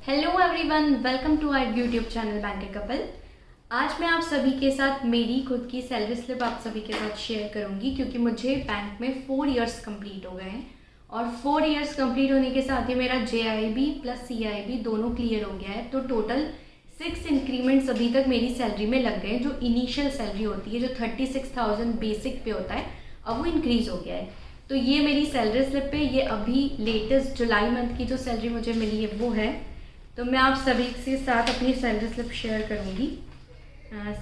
Hello everyone, welcome to our YouTube channel banker couple. आज मैं आप सभी के साथ मेरी खुद की सैलरी स्लिप आप सभी के साथ शेयर करूंगी क्योंकि मुझे बैंक में 4 इयर्स कंप्लीट हो गए हैं और 4 इयर्स कंप्लीट होने के साथ ही मेरा JIB प्लस CIB दोनों क्लियर हो गया है। तो टोटल 6 इंक्रीमेंट्स अभी तक मेरी सैलरी में लग गए हैं। जो इनिशियल सैलरी होती है, जो 36,000 बेसिक पे होता है, अब वो इंक्रीज़ हो गया है। तो ये मेरी सैलरी स्लिप पे ये अभी लेटेस्ट जुलाई मंथ की जो सैलरी मुझे मिली है वो है। तो मैं आप सभी के साथ अपनी सैलरी स्लिप शेयर करूंगी।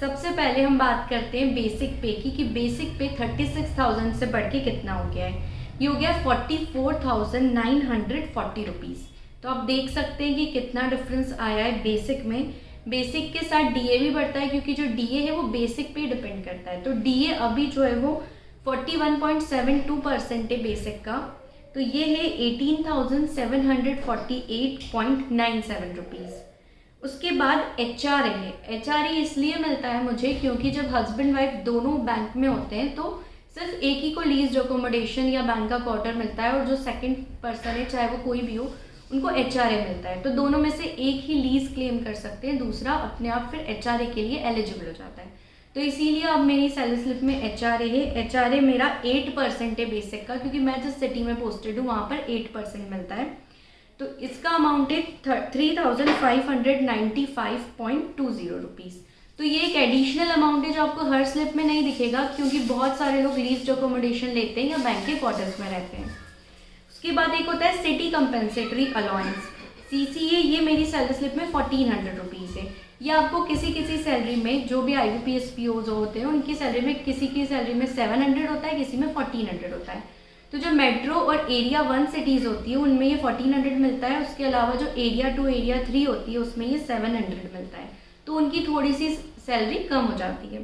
सबसे पहले हम बात करते हैं बेसिक पे की कि बेसिक पे 36,000 से बढ़ के कितना हो गया है। ये हो गया 44,940 रुपीज़। तो आप देख सकते हैं कि कितना डिफरेंस आया है बेसिक में। बेसिक के साथ DA भी बढ़ता है क्योंकि जो DA है वो बेसिक पे डिपेंड करता है। तो DA अभी जो है वो 41.72% है बेसिक का। तो ये है 18,748.97 रुपीज़। उसके बाद HRA है। HRA इसलिए मिलता है मुझे क्योंकि जब हस्बैंड वाइफ दोनों बैंक में होते हैं तो सिर्फ एक ही को लीज अकोमोडेशन या बैंक का क्वार्टर मिलता है और जो सेकंड पर्सन है चाहे वो कोई भी हो उनको HRA मिलता है। तो दोनों में से एक ही लीज क्लेम कर सकते हैं, दूसरा अपने आप फिर HRA के लिए एलिजिबल हो जाता है। तो इसीलिए अब मेरी सैलरी स्लिप में HRA है। HRA मेरा 8% है बेसिक का, क्योंकि मैं जिस सिटी में पोस्टेड हूँ वहाँ पर 8% मिलता है। तो इसका अमाउंट है 3,595.20 रुपीज़। तो ये एक एडिशनल अमाउंट है जो आपको हर स्लिप में नहीं दिखेगा क्योंकि बहुत सारे लोग लीज अकोमोडेशन लेते हैं या बैंक के क्वार्टर्स में रहते हैं। उसके बाद एक होता है सिटी कंपेंसेटरी अलाउंस, CCA। ये मेरी सैलरी स्लिप में 1,400 रुपीज़ है। ये आपको किसी सैलरी में जो भी IBPS POs होते हैं उनकी सैलरी में, किसी की सैलरी में 700 होता है, किसी में 1,400 होता है। तो जो मेट्रो और एरिया 1 सिटीज़ होती है उनमें ये 1,400 मिलता है। उसके अलावा जो एरिया 2 एरिया 3 होती है उसमें ये 700 मिलता है। तो उनकी थोड़ी सी सैलरी कम हो जाती है।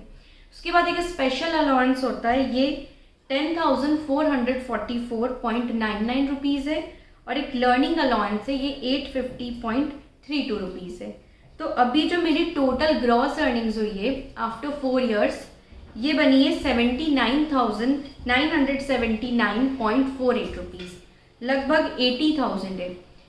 उसके बाद एक स्पेशल अलाउंस होता है, ये 10,444.99 रुपीज़ है। और एक लर्निंग अलाउंस है, ये 850.32 रुपीज़ है। तो अभी जो मेरी टोटल ग्रॉस अर्निंग्स हुई है आफ्टर 4 इयर्स, ये बनी है 79,979.48 रुपीज़, लगभग 80,000 है।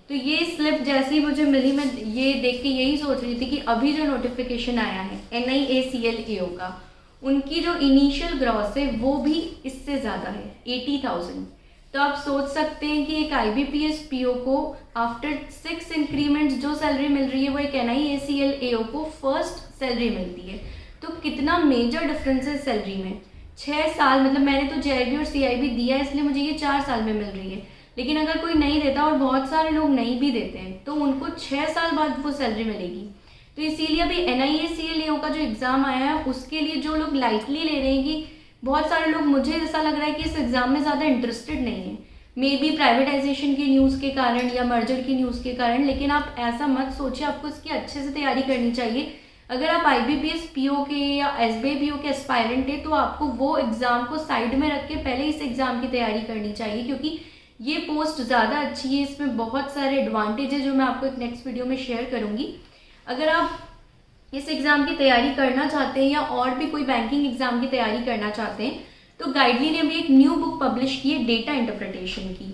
तो ये स्लिप जैसे ही मुझे मिली, मैं ये देख के यही सोच रही थी कि अभी जो नोटिफिकेशन आया है NIACL AO का, उनकी जो इनिशियल ग्रॉस है वो भी इससे ज़्यादा है, 80,000। तो आप सोच सकते हैं कि एक IBPS PO को आफ्टर 6 इंक्रीमेंट्स जो सैलरी मिल रही है वो एक NIACL AO को फर्स्ट सैलरी मिलती है। तो कितना मेजर डिफरेंस है सैलरी में। 6 साल, मतलब मैंने तो JIB और CIB दिया है इसलिए मुझे ये 4 साल में मिल रही है। लेकिन अगर कोई नहीं देता, और बहुत सारे लोग नहीं भी देते हैं, तो उनको 6 साल बाद वो सैलरी मिलेगी। तो इसीलिए अभी NIACL AO का जो एग्ज़ाम आया है उसके लिए जो लोग लाइटली ले रहे हैं कि बहुत सारे लोग, मुझे ऐसा लग रहा है कि इस एग्ज़ाम में ज़्यादा इंटरेस्टेड नहीं है, मे बी प्राइवेटाइजेशन की न्यूज़ के कारण या मर्जर की न्यूज़ के कारण। लेकिन आप ऐसा मत सोचिए, आपको इसकी अच्छे से तैयारी करनी चाहिए। अगर आप IBPS PO के या SBI PO के एस्पायरेंट है तो आपको वो एग्ज़ाम को साइड में रख के पहले इस एग्ज़ाम की तैयारी करनी चाहिए, क्योंकि ये पोस्ट ज़्यादा अच्छी है। इसमें बहुत सारे एडवांटेज है जो मैं आपको एक नेक्स्ट वीडियो में शेयर करूँगी। अगर आप इस एग्ज़ाम की तैयारी करना चाहते हैं या और भी कोई बैंकिंग एग्ज़ाम की तैयारी करना चाहते हैं तो गाइडली ने भी एक न्यू बुक पब्लिश की है डेटा इंटरप्रिटेशन की।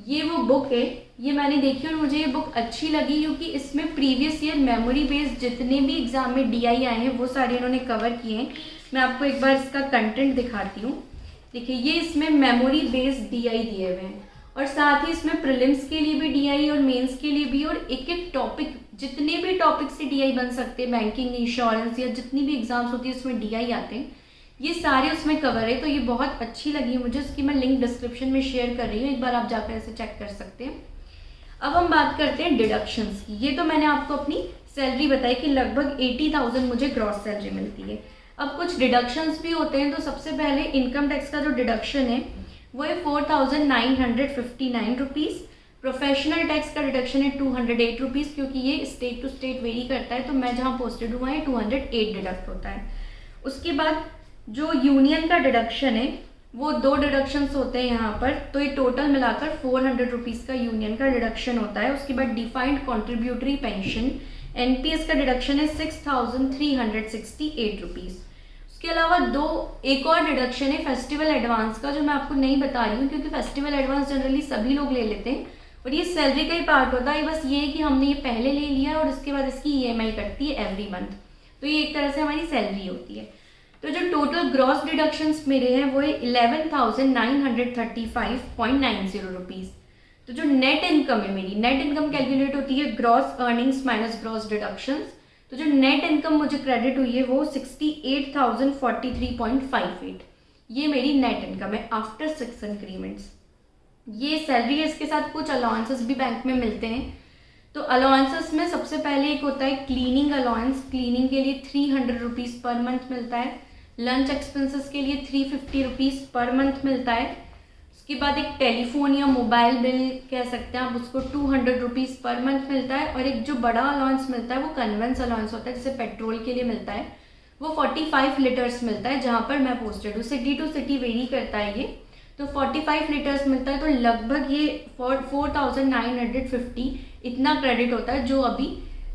ये वो बुक है, ये मैंने देखी और मुझे ये बुक अच्छी लगी क्योंकि इसमें प्रीवियस ईयर मेमोरी बेस्ड जितने भी एग्ज़ाम में DI आए हैं वो सारे इन्होंने कवर किए हैं। मैं आपको एक बार इसका कंटेंट दिखाती हूँ। देखिए, ये इसमें मेमोरी बेस्ड DI दिए हुए हैं और साथ ही इसमें प्रीलिम्स के लिए भी DI और मेंस के लिए भी, और एक एक टॉपिक, जितने भी टॉपिक से DI बन सकते हैं, बैंकिंग, इंश्योरेंस या जितनी भी एग्जाम्स होती है उसमें DI आते हैं, ये सारे उसमें कवर है। तो ये बहुत अच्छी लगी मुझे, उसकी मैं लिंक डिस्क्रिप्शन में शेयर कर रही हूँ, एक बार आप जाकर ऐसे चेक कर सकते हैं। अब हम बात करते हैं डिडक्शंस की। ये तो मैंने आपको अपनी सैलरी बताई कि लगभग 80,000 मुझे ग्रॉस सैलरी मिलती है। अब कुछ डिडक्शंस भी होते हैं। तो सबसे पहले इनकम टैक्स का जो डिडक्शन है वो है 4,959 रुपीज़। प्रोफेशनल टैक्स का डिडक्शन है 208 रुपीज़, क्योंकि ये स्टेट टू स्टेट वेरी करता है। तो मैं जहाँ पोस्टेड हुआ है 208 डिडक्ट होता है। उसके बाद जो यूनियन का डिडक्शन है वो 2 डिडक्शंस होते हैं यहाँ पर। तो ये टोटल मिलाकर 400 रुपीज़ का यूनियन का डिडक्शन होता है। उसके बाद डिफाइंड कॉन्ट्रीब्यूटरी पेंशन NPS का डिडक्शन है 6,368 रुपीज़। उसके अलावा एक और डिडक्शन है फेस्टिवल एडवांस का, जो मैं आपको नहीं बता रही हूँ क्योंकि फेस्टिवल एडवांस जनरली सभी लोग ले लेते हैं और ये सैलरी का ही पार्ट होता है, बस ये है कि हमने ये पहले ले लिया और उसके बाद इसकी ईएमआई कटती है एवरी मंथ, तो ये एक तरह से हमारी सैलरी होती है। तो जो टोटल ग्रॉस डिडक्शंस मेरे हैं वो है 11,935.90 रुपीज़। तो जो नेट इनकम है मेरी, नेट इनकम कैलकुलेट होती है gross earnings minus gross deductions. तो जो नेट इनकम मुझे क्रेडिट हुई है वो 68,043.58, ये मेरी नेट इनकम है आफ्टर 6 इंक्रीमेंट्स। ये सैलरी है, इसके साथ कुछ अलाउंसेस भी बैंक में मिलते हैं। तो अलाउंसेस में सबसे पहले एक होता है क्लीनिंग अलाउंस, क्लीनिंग के लिए 300 रुपीज़ पर मंथ मिलता है। लंच एक्सपेंसेस के लिए 350 रुपीज़ पर मंथ मिलता है। उसके बाद एक टेलीफोन या मोबाइल बिल कह सकते हैं आप, उसको 200 रुपीज़ पर मंथ मिलता है। और एक जो बड़ा अलाउंस मिलता है वो कन्वेंस अलाउंस होता है, जैसे पेट्रोल के लिए मिलता है, वो 45 लीटर्स मिलता है जहाँ पर मैं पोस्टेड हूँ। सिटी टू सिटी वेरी करता है ये, तो 45 लीटर्स मिलता है। तो लगभग ये 4,950 इतना क्रेडिट होता है जो अभी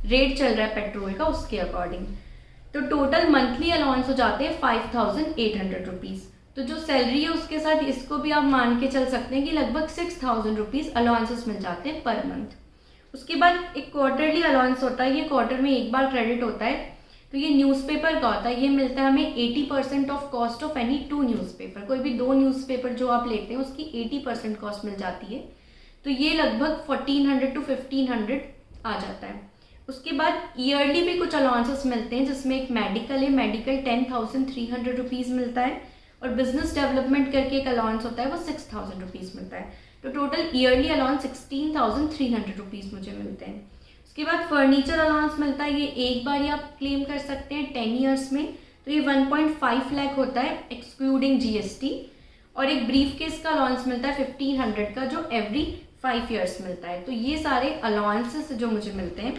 रेट चल रहा है पेट्रोल का, उसके अकॉर्डिंग। तो टोटल मंथली अलाउंस हो जाते हैं 5,800 रुपीज़। तो जो सैलरी है उसके साथ इसको भी आप मान के चल सकते हैं कि लगभग 6,000 रुपीज़ अलाउंसेस मिल जाते हैं पर मंथ। उसके बाद एक क्वार्टरली अलाउंस होता है, ये क्वार्टर में एक बार क्रेडिट होता है। तो ये न्यूज़पेपर का होता है, ये मिलता है हमें 80% of cost of any 2 newspaper. कोई भी 2 न्यूज़पेपर जो आप लेते हैं उसकी 80% कॉस्ट मिल जाती है। तो ये लगभग 1400 to 1500 आ जाता है। उसके बाद ईयरली भी कुछ अलाउंसेस मिलते हैं, जिसमें एक मेडिकल है, मेडिकल 10,300 रुपीज़ मिलता है। और बिजनेस डेवलपमेंट करके एक अलाउंस होता है, वो 6,000 रुपीज़ मिलता है। तो टोटल ईयरली अलाउंस 16,300 रुपीज़ मुझे मिलते हैं। उसके बाद फर्नीचर अलाउंस मिलता है, ये एक बार ही आप क्लेम कर सकते हैं 10 ईयर्स में। तो ये 1.5 लाख होता है एक्सक्लूडिंग जीएसटी। और एक ब्रीफ केस का अलाउंस मिलता है 1,500 का, जो एवरी 5 ईयर्स मिलता है। तो ये सारे अलाउंसेस जो मुझे मिलते हैं।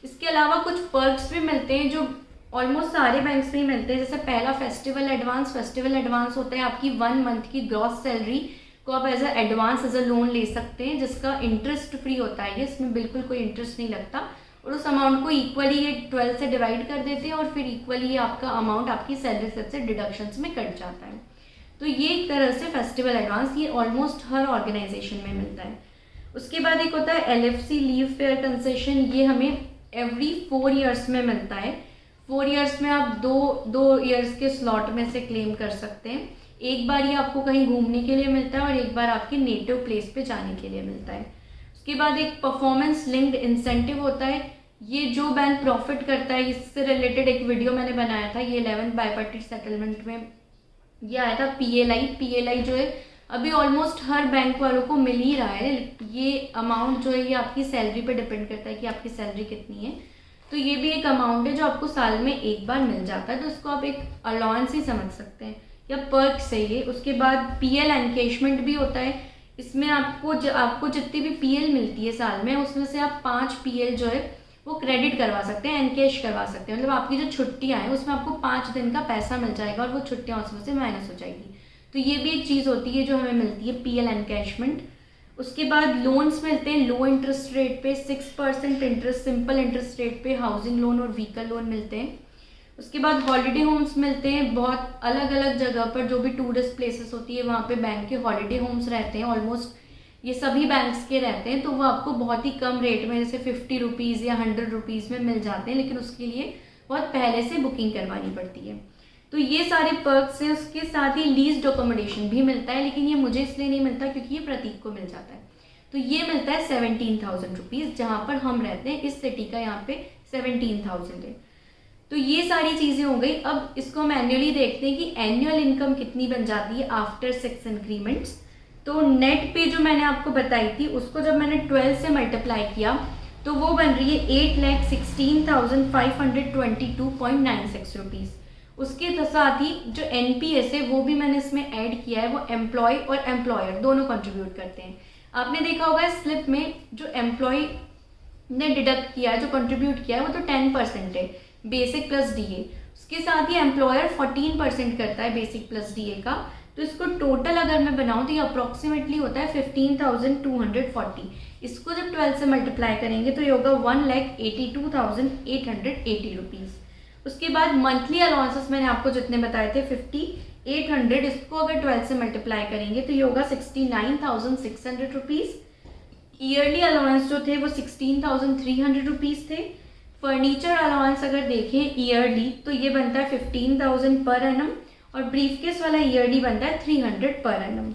इसके अलावा कुछ पर्क्स भी मिलते हैं जो ऑलमोस्ट सारे बैंक्स में ही मिलते हैं। जैसे पहला फेस्टिवल एडवांस, फेस्टिवल एडवांस होता है आपकी 1 मंथ की ग्रॉस सैलरी को आप as advance as a loan ले सकते हैं, जिसका इंटरेस्ट फ्री होता है। इसमें बिल्कुल कोई इंटरेस्ट नहीं लगता, और उस अमाउंट को इक्वली ये 12 से डिवाइड कर देते हैं, और फिर इक्वली आपका अमाउंट आपकी सैलरी स्लिप से डिडक्शंस में कट जाता है। तो ये एक तरह से फेस्टिवल एडवांस, ये ऑलमोस्ट हर ऑर्गेनाइजेशन में मिलता है। उसके बाद एक होता है LFC लीव फेयर कंसेशन, ये हमें एवरी 4 ईयर्स में मिलता है। 4 ईयर्स में आप दो ईयर्स के स्लॉट में से क्लेम कर सकते हैं। एक बार ये आपको कहीं घूमने के लिए मिलता है और एक बार आपके नेटिव प्लेस पे जाने के लिए मिलता है। उसके बाद एक परफॉर्मेंस लिंक्ड इंसेंटिव होता है, ये जो बैंक प्रॉफिट करता है, इससे रिलेटेड एक वीडियो मैंने बनाया था, ये 11th बायपार्टी सेटलमेंट में ये आया था। PLI जो है अभी ऑलमोस्ट हर बैंक वालों को मिल ही रहा है। ये अमाउंट जो है ये आपकी सैलरी पे डिपेंड करता है कि आपकी सैलरी कितनी है। तो ये भी एक अमाउंट है जो आपको साल में एक बार मिल जाता है, तो इसको आप एक अलाउंस ही समझ सकते हैं या पर्क से ही। उसके बाद PL एनकेशमेंट भी होता है, इसमें आपको जितनी भी PL मिलती है साल में, उसमें से आप 5 PL जो है वो क्रेडिट करवा सकते हैं, एनकेश करवा सकते हैं। मतलब आपकी जो छुट्टियाँ हैं उसमें आपको 5 दिन का पैसा मिल जाएगा और वो छुट्टियाँ उसमें से माइनस हो जाएगी। तो ये भी एक चीज़ होती है जो हमें मिलती है, PL एनकेशमेंट। उसके बाद लोन्स मिलते हैं लो इंटरेस्ट रेट पे, 6% इंटरेस्ट, सिंपल इंटरेस्ट रेट पे हाउसिंग लोन और व्हीकल लोन मिलते हैं। उसके बाद हॉलीडे होम्स मिलते हैं, बहुत अलग अलग जगह पर जो भी टूरिस्ट प्लेसेस होती है वहाँ पे बैंक के हॉलीडे होम्स रहते हैं। ऑलमोस्ट ये सभी बैंक्स के रहते हैं, तो वो आपको बहुत ही कम रेट में, जैसे 50 रुपीज़ या 100 रुपीज़ में मिल जाते हैं, लेकिन उसके लिए बहुत पहले से बुकिंग करवानी पड़ती है। तो ये सारे पर्क्स हैं। उसके साथ ही लीज्ड अकोमोडेशन भी मिलता है, लेकिन ये मुझे इसलिए नहीं मिलता क्योंकि ये प्रतीक को मिल जाता है। तो ये मिलता है 17,000 रुपीज़, जहाँ पर हम रहते हैं इस सिटी का यहाँ पे 17,000 है। तो ये सारी चीज़ें हो गई। अब इसको हम एनुअली देखते हैं कि एनुअल इनकम कितनी बन जाती है आफ्टर 6 इंक्रीमेंट्स। तो नेट पे जो मैंने आपको बताई थी, उसको जब मैंने 12 से मल्टीप्लाई किया तो वो बन रही है 8,16,522.96 रुपीज़। उसके साथ ही जो NPS है वो भी मैंने इसमें ऐड किया है, वो एम्प्लॉय और एम्प्लॉयर दोनों कंट्रीब्यूट करते हैं। आपने देखा होगा स्लिप में जो एम्प्लॉय ने डिडक्ट किया है, जो कंट्रीब्यूट किया है, वो तो 10% है, बेसिक प्लस DA। उसके साथ ही एम्प्लॉयर 14% करता है बेसिक प्लस DA का। तो इसको टोटल अगर मैं बनाऊँ तो ये अप्रॉक्सीमेटली होता है 15,240। इसको जब 12 से मल्टीप्लाई करेंगे तो ये होगा 1,82,880 रुपीज़। उसके बाद मंथली अलाउंसेस मैंने आपको जितने बताए थे 5,800, इसको अगर 12 से मल्टीप्लाई करेंगे तो ये होगा 69,600 रुपीज़। ईयरली अलाउंस जो थे वो 16,300 रुपीज़ थे। फर्नीचर अलाउंस अगर देखें ईयरली तो ये बनता है 15,000 पर एनम, और ब्रीफकेस वाला ईयरली बनता है 300 पर एनम।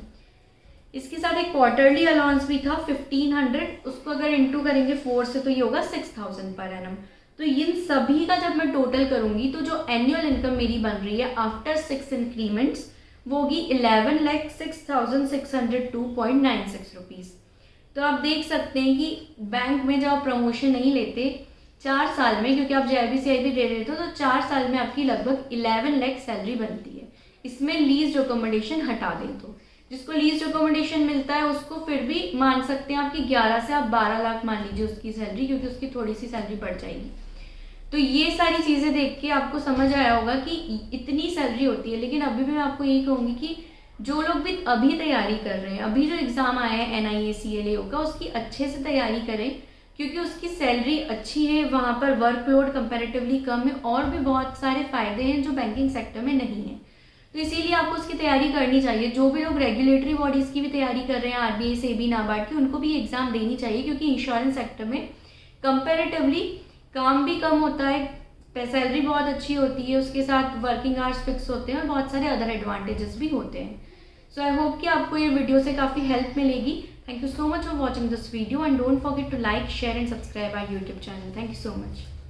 इसके साथ एक क्वार्टरली अलाउंस भी था 1500, उसको अगर इंटू करेंगे 4 से तो ये होगा 6,000 पर एनम। तो इन सभी का जब मैं टोटल करूंगी तो जो एनुअल इनकम मेरी बन रही है आफ्टर 6 इंक्रीमेंट्स वो होगी 11,06,602.96 रुपीज़। तो आप देख सकते हैं कि बैंक में जब आप प्रमोशन नहीं लेते 4 साल में, क्योंकि आप JIBCI भी दे रहे थे, तो 4 साल में आपकी लगभग 11 लाख सैलरी बनती है। इसमें लीज रिकमेंडेशन हटा दें तो जिसको लीज रिकमेंडेशन मिलता है उसको फिर भी मान सकते हैं आपकी 11 से आप 12 लाख मान लीजिए उसकी सैलरी, क्योंकि उसकी थोड़ी सी सैलरी बढ़ जाएगी। तो ये सारी चीज़ें देख के आपको समझ आया होगा कि इतनी सैलरी होती है। लेकिन अभी भी मैं आपको यही कहूँगी कि जो लोग भी अभी तैयारी कर रहे हैं, अभी जो एग्ज़ाम आया है NIA CLAO का, उसकी अच्छे से तैयारी करें, क्योंकि उसकी सैलरी अच्छी है, वहाँ पर वर्कलोड कंपैरेटिवली कम है, और भी बहुत सारे फ़ायदे हैं जो बैंकिंग सेक्टर में नहीं है। तो इसीलिए आपको उसकी तैयारी करनी चाहिए। जो भी लोग रेगुलेटरी बॉडीज़ की भी तैयारी कर रहे हैं, RBI SEBI NABARD की, उनको भी एग्ज़ाम देनी चाहिए, क्योंकि इंश्योरेंस सेक्टर में कंपैरेटिवली काम भी कम होता है, सैलरी बहुत अच्छी होती है, उसके साथ वर्किंग आवर्स फिक्स होते हैं और बहुत सारे अदर एडवांटेजेस भी होते हैं। सो आई होप कि आपको ये वीडियो से काफ़ी हेल्प मिलेगी। Thank you so much for watching this video and don't forget to like, share and subscribe our YouTube channel. Thank you so much.